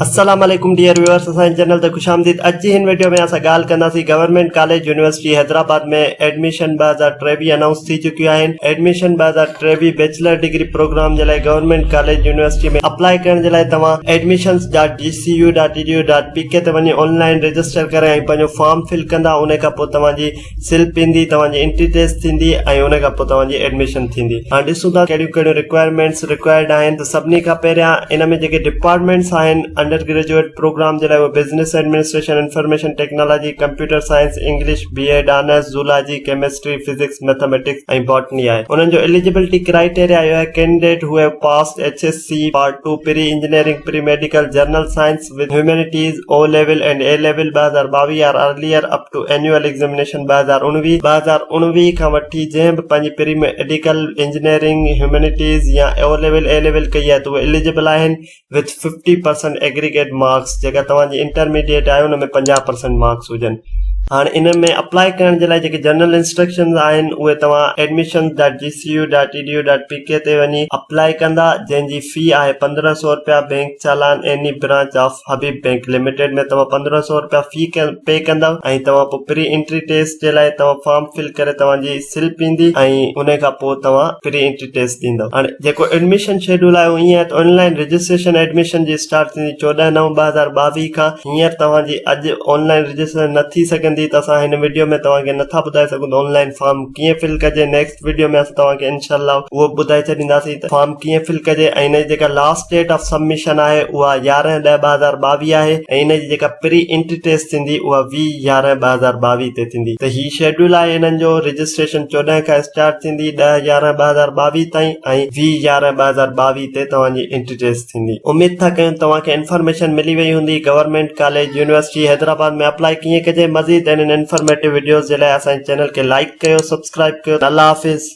अस्सलाम वालेकुम dear viewers, असांजे चैनल ते खुशामदीद। अॼु जी हिन वीडियो में असां ॻाल्हि कंदासीं गवर्नमेंट कॉलेज यूनिवर्सिटी हैदराबाद में एडमिशन 2023 अनाउंस थी चुकियूं आहिनि। एडमिशन 2023 बैचलर डिग्री प्रोग्राम जे लाइ गवर्नमेंट कॉलेज यूनिवर्सिटी में अप्लाई करण जे लाइ तव्हां admissions.gcu.edu.pk ते वञी ऑनलाइन रजिस्टर करे ऐं पंहिंजो फॉर्म फिल कंदा। उन खां पोइ तव्हांजी स्लिप ईंदी, तव्हांजी एंट्री टेस्ट थींदी ऐं उन खां पोइ तव्हांजी एडमिशन थींदी। हाणे ॾिसूं था कहिड़ियूं कहिड़ियूं रिक्वायरमेंट्स रिक्वायर्ड आहिनि। त सभिनी खां पहिरियां इन में जेके डिपार्टमेंट्स आहिनि अंडर ग्रेजुएट प्रोग्राम जे लाइ, वो business administration, information technology, computer science, English, BEd honours, zoology, chemistry, physics, mathematics ऐं बॉटनी आहे। उन्हनि जो एलिजिबिलिटी क्राइटेरिया इहो आहे candidate who have passed HSC part 2 pre engineering, pre medical, general science with humanities O level and A level 2022 or earlier up to annual examination 2019 खां वठी जंहिं बि पंहिंजी प्री मेडिकल, इंजीनियरिंग, ह्यूमैनिटीज या O level A level कई आहे त उहे एलिजिबल आहिनि विथ 50% एग्रीगेट मार्क्स। जेका तव्हांजी इंटरमीडिएट आहे उन में 50% मार्क्स हुजनि। हाणे इन में अप्लाई करण जे लाइ जेके जनरल इंस्ट्रक्शंस आहिनि उहे तव्हां admissions.gcu.edu.pk ते वञी अप्लाई कंदा, जंहिंजी फी आहे 1500 रुपया। Bank challan any branch of Habib bank limited में तव्हां 1500 रुपया फी पे कंदव ऐं तव्हां पोइ प्री एंट्री टेस्ट जे लाइ तव्हां फॉर्म फिल करे तव्हांजी स्लिप ईंदी ऐं उन खां पोइ तव्हां प्री एंट्री टेस्ट ॾींदव। हाणे जेको एडमिशन शेड्यूल आहे उहो ईअं आहे त ऑनलाइन रजिस्ट्रेशन एडमिशन जी स्टार्ट थींदी 14/9/2022 खां। हींअर तव्हांजी अॼु ऑनलाइन रजिस्ट्रेशन न थी सघंदी त असां हिन वीडियो में तव्हांखे नथा ॿुधाए सघूं ऑनलाइन फॉर्म कीअं फिल कजे। नेक्स्ट वीडियो में असां तव्हांखे इनशाअल्लाह उहो ॿुधाए छॾींदासीं त फॉर्म कीअं फिल कजे। ऐं हिन जी जेका लास्ट डेट ऑफ सबमिशन आहे उहा 11/10/2022 आहे ऐं हिन जी जेका प्री एंट्री टेस्ट थींदी उहा 20/11/2022 ते थींदी। त ही शेड्यूल आहे हिननि जो। रजिस्ट्रेशन 14 खां स्टार्ट थींदी 10/11/2022 ताईं ऐं 20/11/2022 ते तव्हांजी एंट्री टेस्ट थींदी। उमेद था कयूं तव्हांखे इंफॉर्मेशन मिली वई हूंदी गवर्नमेंट कॉलेज यूनिवर्सिटी हैदराबाद में अप्लाई कीअं कजे। मज़ीद इन इंफॉर्मेटिव वीडियोस जे लाइ असांजे चैनल खे लाइक कयो, सब्सक्राइब कयो। अल्लाह हाफ़िज़।